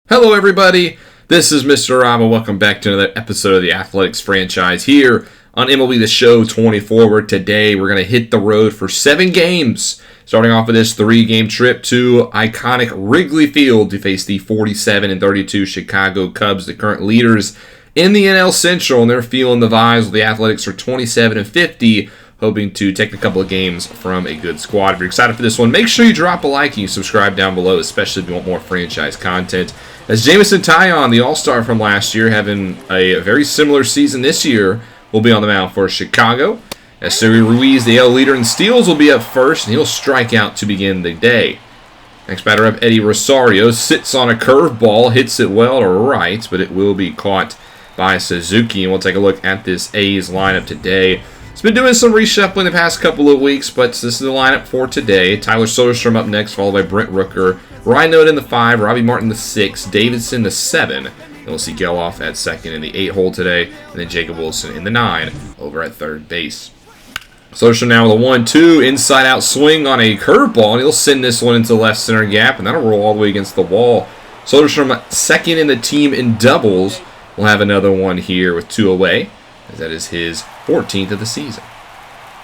Hello everybody, this is Mr. Rob and welcome back to another episode of the Athletics franchise here on MLB The Show 24, where today we're going to hit the road for 7 games, starting off with this 3-game trip to iconic Wrigley Field to face the 47-32 Chicago Cubs, the current leaders in the NL Central, and they're feeling the vibes with the Athletics for 27-50, hoping to take a couple of games from a good squad. If you're excited for this one, make sure you drop a like and you subscribe down below, especially if you want more franchise content. As Jameson Taillon, the All-Star from last year, having a very similar season this year, will be on the mound for Chicago. Esteury Ruiz, the AL leader in steals, will be up first, and he'll strike out to begin the day. Next batter up, Eddie Rosario, sits on a curveball, hits it well to right, but it will be caught by Suzuki. And we'll take a look at this A's lineup today. It's been doing some reshuffling the past couple of weeks, but this is the lineup for today. Tyler Soderstrom up next, followed by Brent Rooker. Ryan Noda in the 5, Robbie Martin the 6, Davidson the 7. And we'll see Geloff at second in the 8 hole today, and then Jacob Wilson in the 9 over at third base. Soderstrom now with a 1-2, inside-out swing on a curveball, and he'll send this one into the left center gap, and that'll roll all the way against the wall. Soderstrom second in the team in doubles. We'll have another one here with 2 away, as that is his 14th of the season.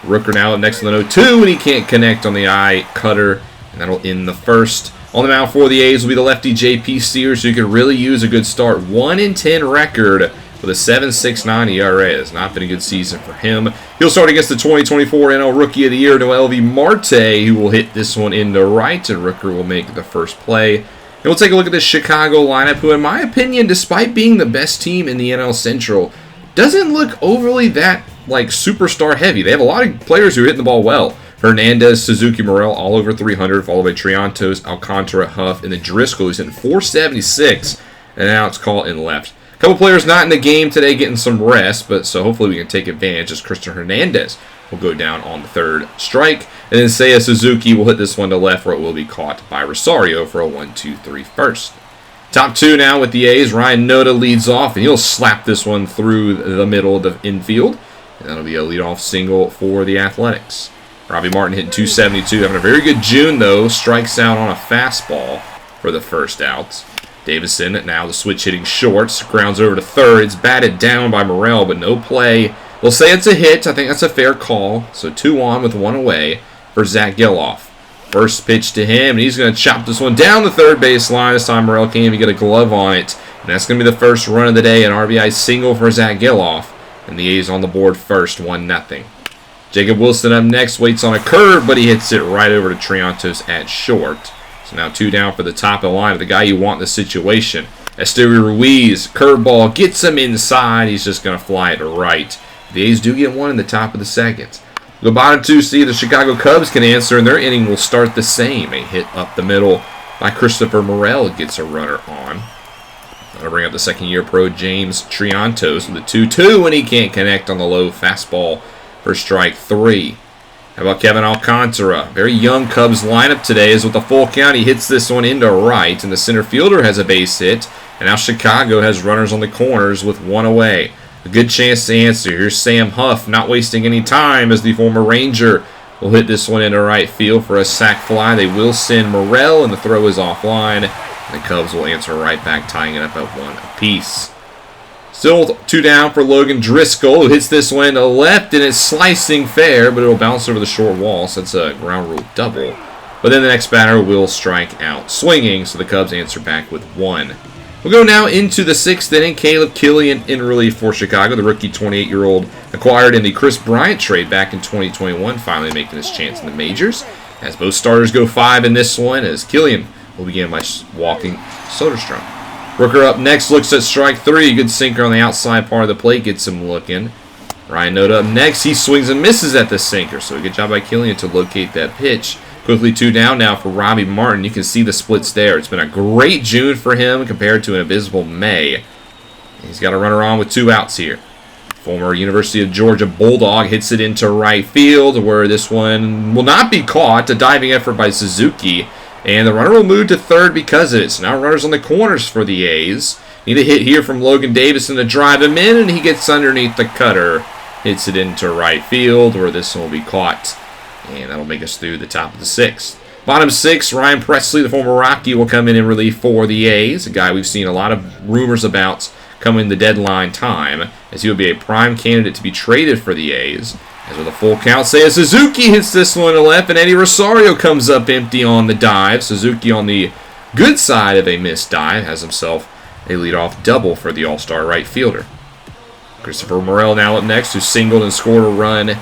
Rooker now up next to the 0-2, and he can't connect on the eye cutter, and that'll end the first. On the mound for the A's will be the lefty J.P. Sears, who could really use a good start. 1-10 record with a 7.69 ERA. It's not been a good season for him. He'll start against the 2024 NL Rookie of the Year, Noel V. Marte, who will hit this one into right, and Rooker will make the first play. And we'll take a look at the Chicago lineup, who, in my opinion, despite being the best team in the NL Central, doesn't look overly that superstar heavy. They have a lot of players who are hitting the ball well. Hernandez, Suzuki, Morel, all over 300, followed by Triantos, Alcantara, Huff, and then Driscoll, who's hitting 476, and now it's caught in left. A couple players not in the game today getting some rest, but so hopefully we can take advantage as Christian Hernandez will go down on the third strike, and then Seiya Suzuki will hit this one to left, where it will be caught by Rosario for a 1-2-3 first. Top 2 now with the A's. Ryan Noda leads off, and he'll slap this one through the middle of the infield, and that'll be a leadoff single for the Athletics. Robbie Martin hitting 272, having a very good June, though. Strikes out on a fastball for the first out. Davidson, now the switch hitting shorts, grounds over to third. It's batted down by Morel, but no play. They'll say it's a hit. I think that's a fair call. So 2 on with 1 away for Zach Geloff. First pitch to him, and he's going to chop this one down the third base line. This time Morel can't even get a glove on it. And that's going to be the first run of the day, an RBI single for Zach Geloff. And the A's on the board first, 1-0. Jacob Wilson up next, waits on a curve, but he hits it right over to Triantos at short. So now 2 down for the top of the line, the guy you want in the situation. Esteury Ruiz, curveball, gets him inside. He's just going to fly it to right. The A's do get 1 in the top of the second. The bottom 2 see the Chicago Cubs can answer, and their inning will start the same. A hit up the middle by Christopher Morel gets a runner on. That'll bring up the second-year pro James Triantos with a 2-2, and he can't connect on the low fastball for strike 3. How about Kevin Alcantara? Very young Cubs lineup today is with the full count. He hits this one into right, and the center fielder has a base hit. And now Chicago has runners on the corners with 1 away. A good chance to answer. Here's Sam Huff, not wasting any time as the former Ranger will hit this one into right field for a sac fly. They will send Morel, and the throw is offline. And the Cubs will answer right back, tying it up at 1 apiece. Still 2 down for Logan Driscoll, who hits this one to left, and it's slicing fair, but it'll bounce over the short wall, so it's a ground rule double. But then the next batter will strike out swinging, so the Cubs answer back with 1. We'll go now into the 6th inning. Caleb Killian in relief for Chicago, the rookie 28-year-old acquired in the Chris Bryant trade back in 2021, finally making his chance in the majors. As both starters go 5 in this one, as Killian will begin by walking Soderstrom. Rooker up next, looks at strike 3. Good sinker on the outside part of the plate, gets him looking. Ryan Noda up next. He swings and misses at the sinker, so a good job by Killian to locate that pitch. Quickly 2 down now for Robbie Martin. You can see the splits there. It's been a great June for him compared to an abysmal May. He's got a runner on with 2 outs here. Former University of Georgia Bulldog hits it into right field, where this one will not be caught. A diving effort by Suzuki. And the runner will move to third because of it. So now runners on the corners for the A's. Need a hit here from Logan Davison to drive him in, and he gets underneath the cutter. Hits it into right field, where this one will be caught. And that'll make us through the top of the 6th. Bottom 6, Ryan Presley, the former Rocky, will come in relief for the A's. A guy we've seen a lot of rumors about coming the deadline time, as he would be a prime candidate to be traded for the A's. As with a full count, Seiya Suzuki hits this one to left, and Eddie Rosario comes up empty on the dive. Suzuki on the good side of a missed dive has himself a leadoff double for the all-star right fielder. Christopher Morel now up next, who singled and scored a run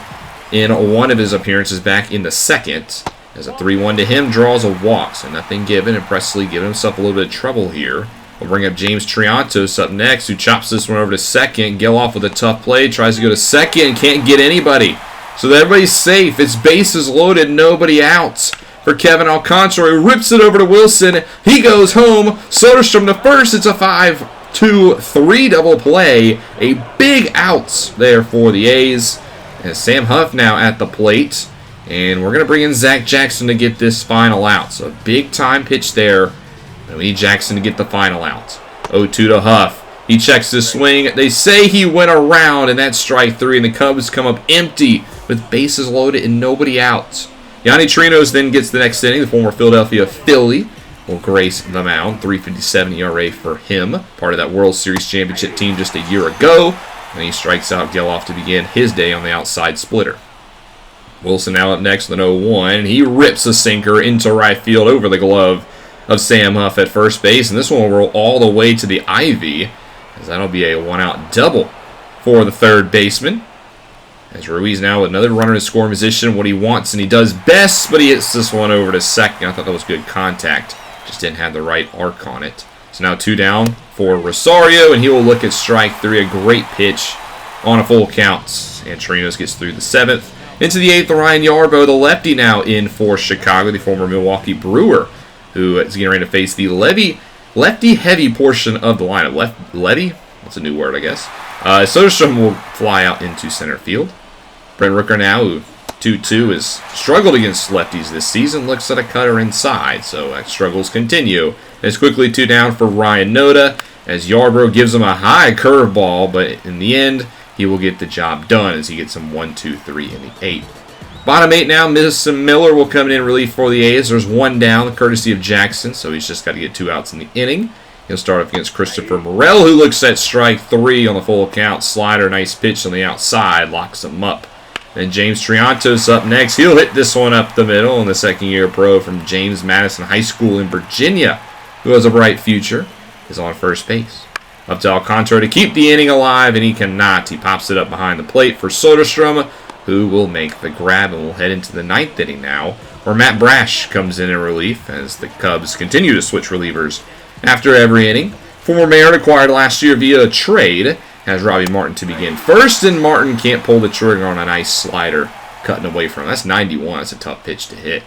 in one of his appearances back in the second. As a 3-1 to him draws a walk, so nothing given, and Presley giving himself a little bit of trouble here. We'll bring up James Triantos up next, who chops this one over to second. Geloff with a tough play, tries to go to second, can't get anybody. So that everybody's safe. It's bases loaded, nobody out for Kevin Alcantara, who rips it over to Wilson. He goes home. Soderstrom to first. It's a 5-2-3 double play. A big out there for the A's. And Sam Huff now at the plate. And we're going to bring in Zach Jackson to get this final out. So a big-time pitch there. And we need Jackson to get the final out. 0-2 to Huff. He checks the swing. They say he went around, and that's strike 3. And the Cubs come up empty with bases loaded and nobody out. Yanni Trinos then gets the next inning. The former Philadelphia Philly will grace the mound. 3.57 ERA for him. Part of that World Series championship team just a year ago. And he strikes out Geloff to begin his day on the outside splitter. Wilson now up next with an 0-1. And he rips a sinker into right field over the glove of Sam Huff at first base. And this one will roll all the way to the ivy, as that'll be a one-out double for the third baseman. As Ruiz now with another runner in scoring position, what he wants and he does best, but he hits this one over to second. I thought that was good contact. Just didn't have the right arc on it. So now 2 down for Rosario, and he will look at strike 3. A great pitch on a full count. And Trinos gets through the 7th. Into the 8th, Ryan Yarbrough, the lefty, now in for Chicago, the former Milwaukee Brewer, who is getting ready to face the lefty-heavy portion of the lineup. Lefty? That's a new word, I guess. Soderstrom will fly out into center field. Brent Rooker now, who 2-2 has struggled against lefties this season, looks at a cutter inside, so that struggles continue. It's quickly 2 down for Ryan Noda, as Yarbrough gives him a high curveball, but in the end, he will get the job done as he gets him 1-2-3 in the 8th. Bottom 8 now, Madison Miller will come in relief for the A's. There's 1 down, courtesy of Jackson, so he's just got to get 2 outs in the inning. He'll start off against Christopher Morel, who looks at strike 3 on the full count. Slider, nice pitch on the outside, locks him up. Then James Triantos up next. He'll hit this one up the middle in the second-year pro from James Madison High School in Virginia, who has a bright future, is on first base. Up to Alcantara to keep the inning alive, and he cannot. He pops it up behind the plate for Soderstrom, who will make the grab, and we'll head into the 9th inning now, where Matt Brash comes in relief as the Cubs continue to switch relievers after every inning. Former Mayor acquired last year via a trade has Robbie Martin to begin first, and Martin can't pull the trigger on a nice slider cutting away from him. That's 91. That's a tough pitch to hit.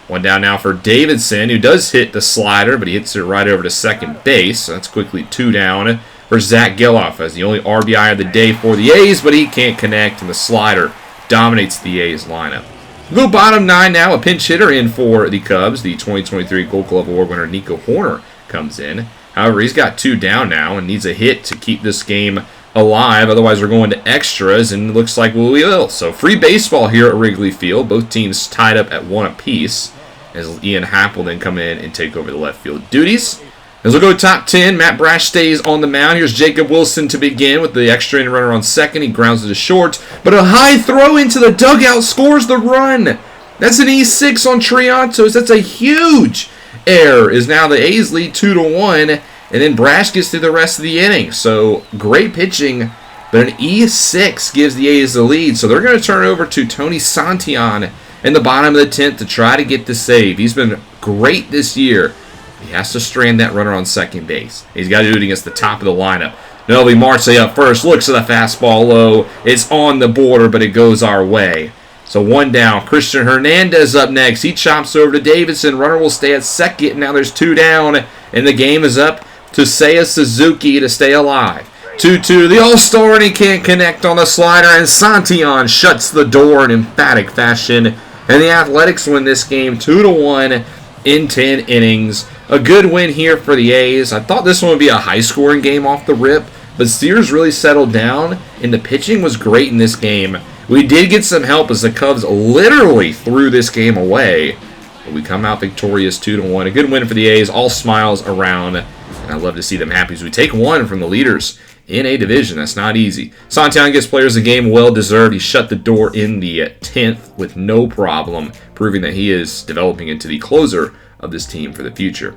1 down now for Davidson, who does hit the slider, but he hits it right over to second base. So that's quickly 2 down for Zach Geloff as the only RBI of the day for the A's, but he can't connect, and the slider dominates the A's lineup. We'll go bottom 9 now. A pinch hitter in for the Cubs. The 2023 Gold Glove Award winner Nico Horner comes in. However, he's got 2 down now and needs a hit to keep this game alive. Otherwise, we're going to extras, and it looks like we will. So free baseball here at Wrigley Field. Both teams tied up at 1 apiece, as Ian Happ will then come in and take over the left field duties. As we'll go top 10, Matt Brash stays on the mound. Here's Jacob Wilson to begin with the extra inning runner on second. He grounds it to short, but a high throw into the dugout scores the run. That's an E6 on Triantos. That's a huge error. Is now the A's lead 2-1, and then Brash gets through the rest of the inning. So great pitching, but an E6 gives the A's the lead. So they're going to turn it over to Tony Santillan in the bottom of the 10th to try to get the save. He's been great this year. He has to strand that runner on second base. He's got to do it against the top of the lineup. Nelby Marte up first, looks at the fastball low. It's on the border, but it goes our way. So 1 down. Christian Hernandez up next. He chops over to Davidson. Runner will stay at second. Now there's 2 down, and the game is up to Seiya Suzuki to stay alive. 2-2. The All-Star, and he can't connect on the slider, and Santillan shuts the door in emphatic fashion. And the Athletics win this game 2-1 in 10 innings. A good win here for the A's. I thought this one would be a high-scoring game off the rip, but Steers really settled down, and the pitching was great in this game. We did get some help as the Cubs literally threw this game away, But we come out victorious 2-1. A good win for the A's. All smiles around. And I love to see them happy as we take one from the leaders in a division. That's not easy. Santiago gets players of the game, well deserved. He shut the door in the 10th with no problem, proving that he is developing into the closer of this team for the future.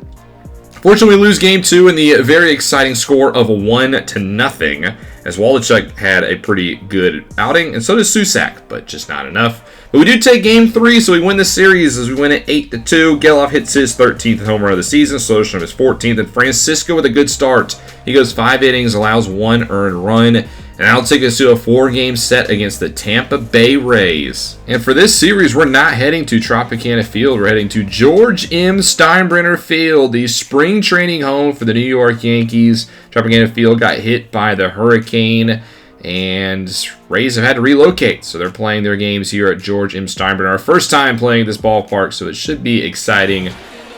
Fortunately, we lose game 2 in the very exciting score of 1-0, as Wallachuk had a pretty good outing, and so does Susak, but just not enough. But we do take game 3, so we win the series as we win it 8-2. Geloff hits his 13th home run of the season, Soderstrom his 14th, and Francisco with a good start. He goes 5 innings, allows 1 earned run, and that'll take us to a 4-game set against the Tampa Bay Rays. And for this series, we're not heading to Tropicana Field. We're heading to George M. Steinbrenner Field, the spring training home for the New York Yankees. Tropicana Field got hit by the hurricane, and Rays have had to relocate. So they're playing their games here at George M. Steinbrenner. Our first time playing at this ballpark, so it should be exciting.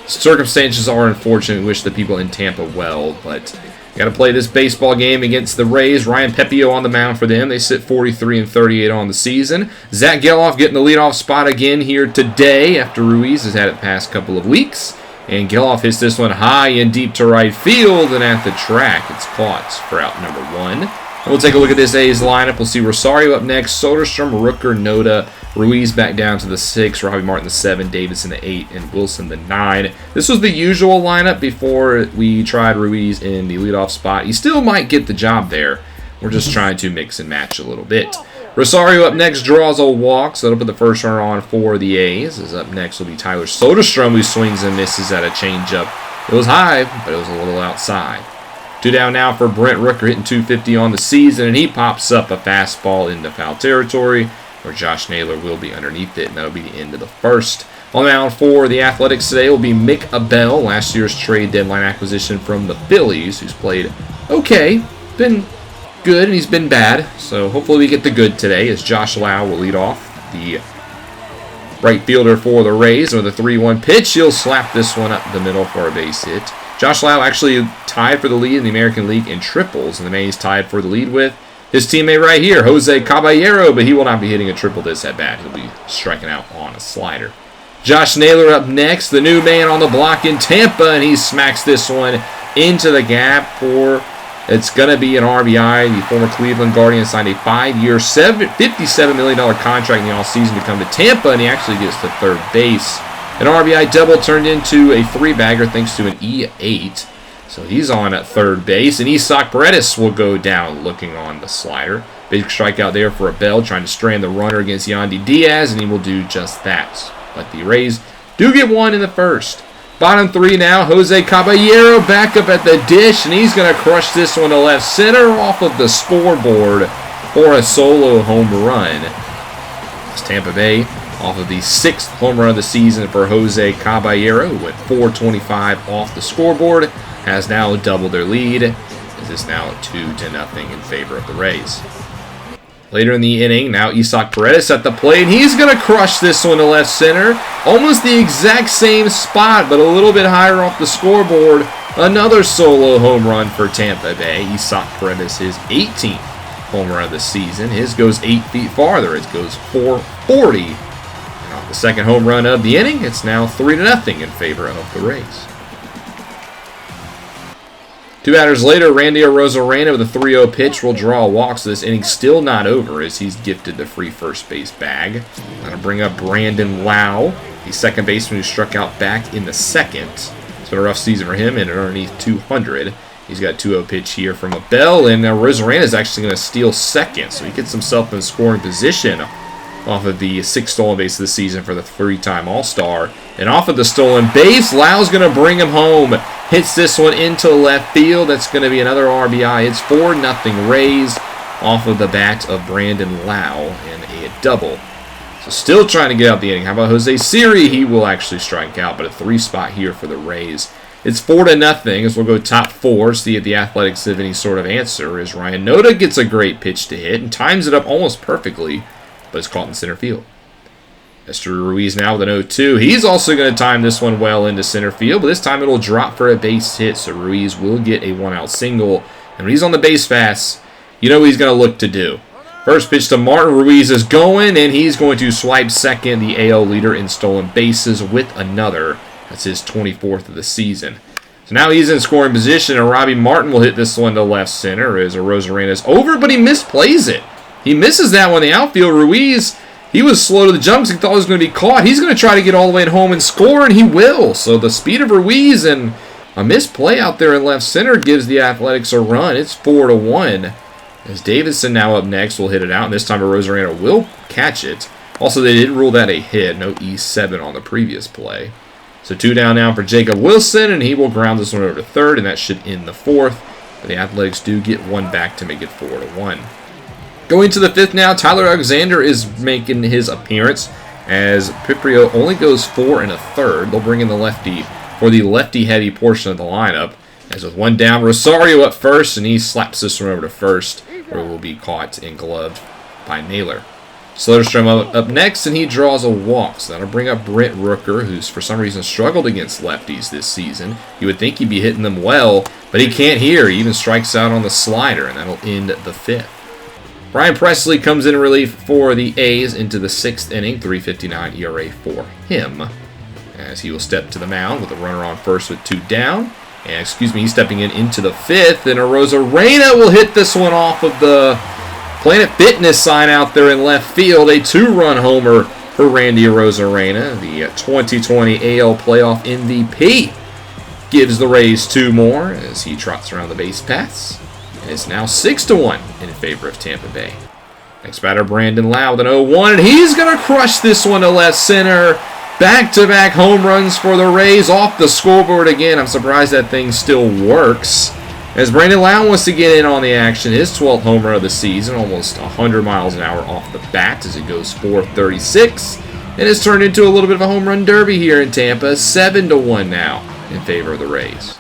Circumstances are unfortunate. We wish the people in Tampa well, but got to play this baseball game against the Rays. Ryan Pepio on the mound for them. They sit 43-38 on the season. Zach Geloff getting the leadoff spot again here today after Ruiz has had it past couple of weeks. And Geloff hits this one high and deep to right field, and at the track, it's caught for out number 1. And we'll take a look at this A's lineup. We'll see Rosario up next, Soderstrom, Rooker, Noda, Ruiz back down to the 6, Robbie Martin the 7, Davidson the 8, and Wilson the 9. This was the usual lineup before we tried Ruiz in the leadoff spot. He still might get the job there. We're just trying to mix and match a little bit. Rosario up next, draws a walk, so that'll put the first runner on for the A's. As up next will be Tyler Soderstrom, who swings and misses at a changeup. It was high, but it was a little outside. 2 down now for Brent Rooker, hitting .250 on the season, and he pops up a fastball into foul territory, where Josh Naylor will be underneath it, and that'll be the end of the first. On the mound for the Athletics today will be Mick Abel, last year's trade deadline acquisition from the Phillies, who's played okay, been good, and he's been bad, so hopefully we get the good today, as Josh Lau will lead off, the right fielder for the Rays. With a 3-1 pitch, he'll slap this one up the middle for a base hit. Josh Lau actually tied for the lead in the American League in triples, and the Mays tied for the lead with his teammate right here, Jose Caballero, but he will not be hitting a triple this at bat. He'll be striking out on a slider. Josh Naylor up next, the new man on the block in Tampa, and he smacks this one into the gap for, it's going to be an RBI. The former Cleveland Guardian signed a 5-year, $57 million contract in the offseason to come to Tampa, and he actually gets to third base. An RBI double turned into a 3-bagger thanks to an E8. So he's on at third base, and Isaac Paredes will go down looking on the slider. Big strikeout there for Abel, trying to strand the runner against Yandy Diaz, and he will do just that. But the Rays do get one in the first. Bottom 3 now, Jose Caballero back up at the dish, and he's going to crush this one to left center off of the scoreboard for a solo home run. It's Tampa Bay off of the 6th home run of the season for Jose Caballero, who went .425 off the scoreboard, has now doubled their lead. This is now 2-0 in favor of the Rays. Later in the inning, now Isaac Paredes at the plate, and he's going to crush this one to left center. Almost the exact same spot, but a little bit higher off the scoreboard. Another solo home run for Tampa Bay. Isaac Paredes, his 18th home run of the season. His goes 8 feet farther. It goes .440. The second home run of the inning, it's now 3-0 in favor of the Rays. 2 batters later, Randy Arozarena with a 3-0 pitch will draw a walk, so this inning's still not over as he's gifted the free first base bag. Going to bring up Brandon Lau, the second baseman who struck out back in the second. It's been a rough season for him, and underneath 200. He's got a 2-0 pitch here from Abel, and Arozarena is actually going to steal second, so he gets himself in scoring position off of the 6th stolen base of the season for the 3-time All-Star. And off of the stolen base, Lau's going to bring him home. Hits this one into left field. That's going to be another RBI. It's 4-0 Rays off of the bat of Brandon Lau and a double. So still trying to get out the inning. How about Jose Siri? He will actually strike out, but a 3 spot here for the Rays. It's 4-0 as we'll go top 4. See if the Athletics have any sort of answer as Ryan Noda gets a great pitch to hit and times it up almost perfectly, but it's caught in center field. Esther Ruiz now with an 0-2. He's also going to time this one well into center field, but this time it'll drop for a base hit, so Ruiz will get a 1-out single. And when he's on the base fast, you know what he's going to look to do. First pitch to Martin. Ruiz is going, and he's going to swipe second, the AL leader in stolen bases with another. That's his 24th of the season. So now he's in scoring position, and Robbie Martin will hit this one to left center as Arozarena is over, but he misplays it. He misses that one in the outfield. Ruiz, he was slow to the jumps. He thought it was going to be caught. He's going to try to get all the way at home and score, and he will. So the speed of Ruiz and a misplay out there in left center gives the Athletics a run. It's 4-1. As Davidson now up next will hit it out, and this time Arozarena will catch it. Also, they did rule that a hit. No E7 on the previous play. So 2 down now for Jacob Wilson, and he will ground this one over to third, and that should end the fourth. But the Athletics do get one back to make it 4-1. Going to the fifth now, Tyler Alexander is making his appearance as Piprio only goes 4 1/3. They'll bring in the lefty for the lefty-heavy portion of the lineup. As with 1 down, Rosario up first, and he slaps this one over to first, where it will be caught and gloved by Naylor. Soderstrom up next, and he draws a walk. So that'll bring up Brent Rooker, who's for some reason struggled against lefties this season. You would think he'd be hitting them well, but he can't here. He even strikes out on the slider, and that'll end the fifth. Brian Presley comes in relief for the A's into the 6th inning, 3.59 ERA for him, as he will step to the mound with a runner on first with 2 down. And he's stepping into the 5th, and Arozarena will hit this one off of the Planet Fitness sign out there in left field. A 2-run homer for Randy Arozarena, the 2020 AL Playoff MVP. Gives the Rays 2 more as he trots around the base paths. And it's now 6-1 in favor of Tampa Bay. Next batter, Brandon Lau with an 0-1, and he's going to crush this one to left center. Back-to-back home runs for the Rays off the scoreboard again. I'm surprised that thing still works. As Brandon Lau wants to get in on the action, his 12th homer of the season, almost 100 miles an hour off the bat as it goes 436. And it's turned into a little bit of a home run derby here in Tampa. 7-1 now in favor of the Rays.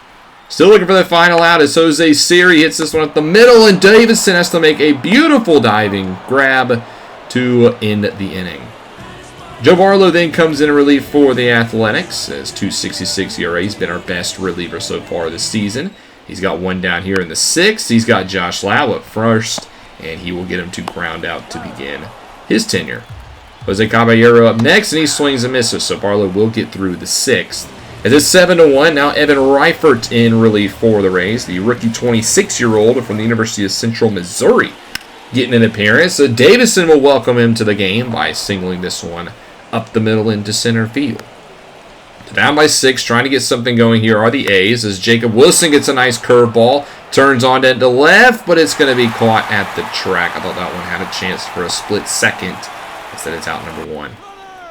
Still looking for the final out as Jose Siri hits this one at the middle, and Davidson has to make a beautiful diving grab to end the inning. Joe Barlow then comes in relief for the Athletics as 2.66 ERA. He's been our best reliever so far this season. He's got 1 down here in the 6th. He's got Josh Lau up first, and he will get him to ground out to begin his tenure. Jose Caballero up next, and he swings and misses, so Barlow will get through the 6th. As it's 7-1, now Evan Reifert in relief for the Rays, the rookie 26-year-old from the University of Central Missouri, getting an appearance. So Davison will welcome him to the game by singling this one up the middle into center field. Down by 6, trying to get something going here are the A's as Jacob Wilson gets a nice curveball, turns on to left, but it's going to be caught at the track. I thought that one had a chance for a split second. Instead, it's out number 1.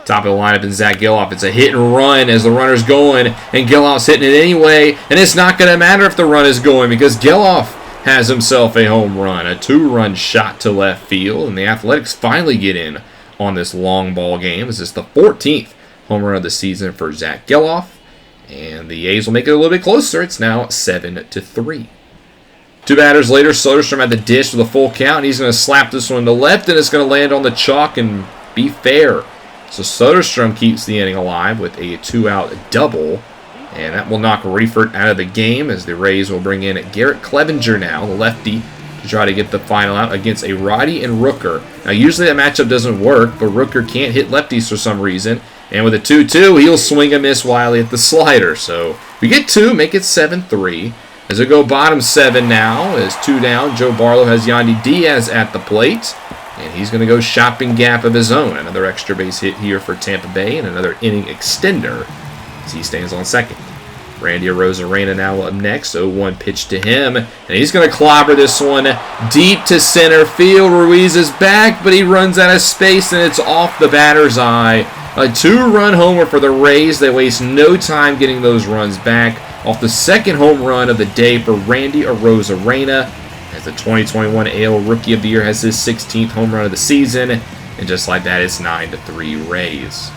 Top of the lineup is Zach Geloff. It's a hit and run as the runner's going, and Geloff's hitting it anyway, and it's not going to matter if the run is going because Geloff has himself a home run, a 2-run shot to left field, and the Athletics finally get in on this long ball game. This is the 14th home run of the season for Zach Geloff, and the A's will make it a little bit closer. It's now 7-3. 2 batters later, Soderstrom at the dish with a full count, and he's going to slap this one to left, and it's going to land on the chalk and be fair. So Soderstrom keeps the inning alive with a 2-out double, and that will knock Reifert out of the game as the Rays will bring in Garrett Clevenger now, the lefty, to try to get the final out against a Roddy and Rooker. Now, usually that matchup doesn't work, but Rooker can't hit lefties for some reason, and with a 2-2, he'll swing and miss Wiley at the slider. So we get 2, make it 7-3. As we go bottom 7 now, as 2 down, Joe Barlow has Yandy Diaz at the plate. And he's going to go shopping gap of his own. Another extra base hit here for Tampa Bay and another inning extender as he stands on second. Randy Arozarena now up next. 0-1 pitch to him. And he's going to clobber this one deep to center field. Ruiz is back, but he runs out of space and it's off the batter's eye. A 2-run homer for the Rays. They waste no time getting those runs back off the second home run of the day for Randy Arozarena. As the 2021 AL Rookie of the Year has his 16th home run of the season. And just like that, it's 9-3 Rays.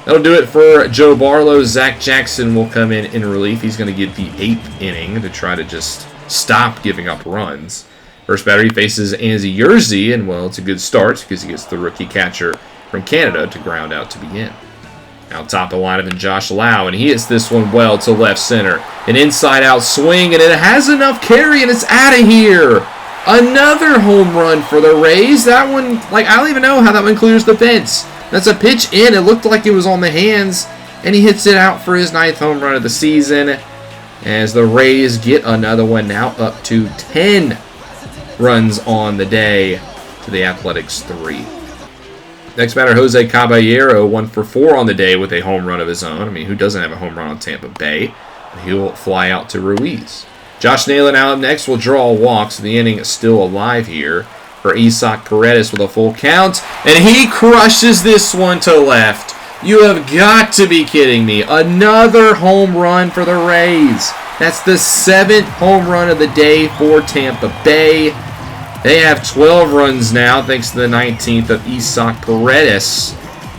That'll do it for Joe Barlow. Zach Jackson will come in relief. He's going to get the 8th inning to try to just stop giving up runs. First batter, he faces Anzi Yerzy, and, well, it's a good start because he gets the rookie catcher from Canada to ground out to begin. Now top of the lineup in Josh Lau, and he hits this one well to left center. An inside-out swing, and it has enough carry, and it's out of here. Another home run for the Rays. That one, like, I don't even know how that one clears the fence. That's a pitch in. It looked like it was on the hands, and he hits it out for his 9th home run of the season, as the Rays get another one, now up to 10 runs on the day to the Athletics 3. Next batter, Jose Caballero, 1 for 4 on the day with a home run of his own. I mean, who doesn't have a home run on Tampa Bay? He'll fly out to Ruiz. Josh Naylor now up next will draw walks. The inning is still alive here for Isaac Paredes with a full count. And he crushes this one to left. You have got to be kidding me. Another home run for the Rays. That's the 7th home run of the day for Tampa Bay. They have 12 runs now, thanks to the 19th of Isaac Paredes,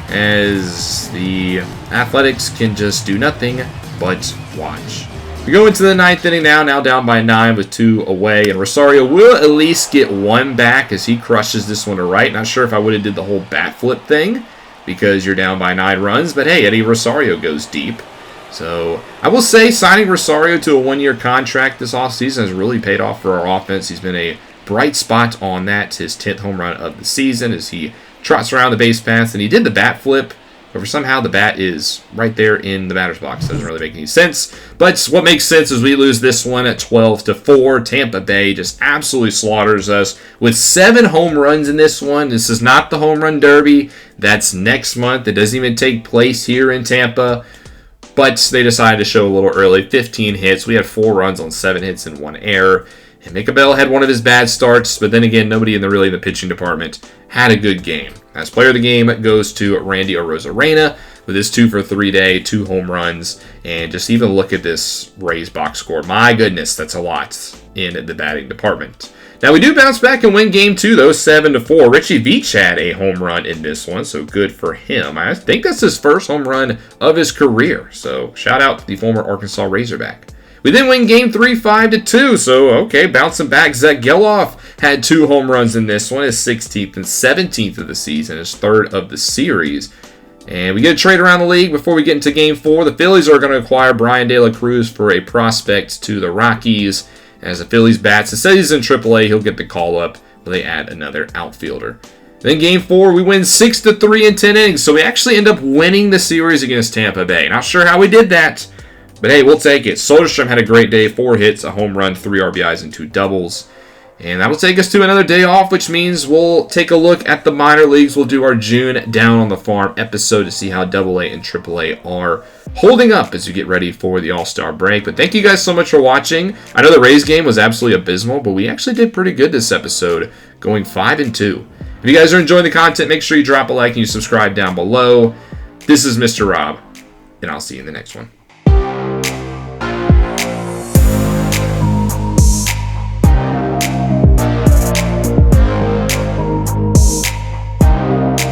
as the Athletics can just do nothing but watch. We go into the 9th inning now down by 9 with 2 away, and Rosario will at least get 1 back as he crushes this one to right. Not sure if I would have did the whole bat flip thing because you're down by 9 runs, but hey, Eddie Rosario goes deep. So I will say signing Rosario to a 1-year contract this offseason has really paid off for our offense. He's been a bright spot on that, his 10th home run of the season as he trots around the base paths, and he did the bat flip, but somehow the bat is right there in the batter's box. Doesn't really make any sense, but what makes sense is we lose this one at 12-4. Tampa Bay just absolutely slaughters us with 7 home runs in this one. This is not the home run derby. That's next month. It doesn't even take place here in Tampa, but they decided to show a little early. 15 hits. We had 4 runs on 7 hits and 1 error. And Micabel had one of his bad starts, but then again, nobody in the pitching department had a good game. As player of the game goes to Randy Arozarena with his 2 for 3 day, 2 home runs, and just even look at this Rays box score. My goodness, that's a lot in the batting department. Now we do bounce back and win game 2 though, 7-4. Richie Veach had a home run in this one, so good for him. I think that's his first home run of his career. So shout out to the former Arkansas Razorback. We then win game 3, 5-2. So, okay, bouncing back. Zach Geloff had 2 home runs in this one, his 16th and 17th of the season, his 3rd of the series. And we get a trade around the league before we get into game 4. The Phillies are going to acquire Brian De La Cruz for a prospect to the Rockies. As the Phillies bats, it says he's in AAA, he'll get the call up, but they add another outfielder. Then game 4, we win 6-3 in 10 innings. So we actually end up winning the series against Tampa Bay. Not sure how we did that, but hey, we'll take it. Soderstrom had a great day, 4 hits, a home run, 3 RBIs, and 2 doubles. And that will take us to another day off, which means we'll take a look at the minor leagues. We'll do our June Down on the Farm episode to see how AA and AAA are holding up as we get ready for the All-Star break. But thank you guys so much for watching. I know the Rays game was absolutely abysmal, but we actually did pretty good this episode, going 5-2. If you guys are enjoying the content, make sure you drop a like and you subscribe down below. This is Mr. Rob, and I'll see you in the next one.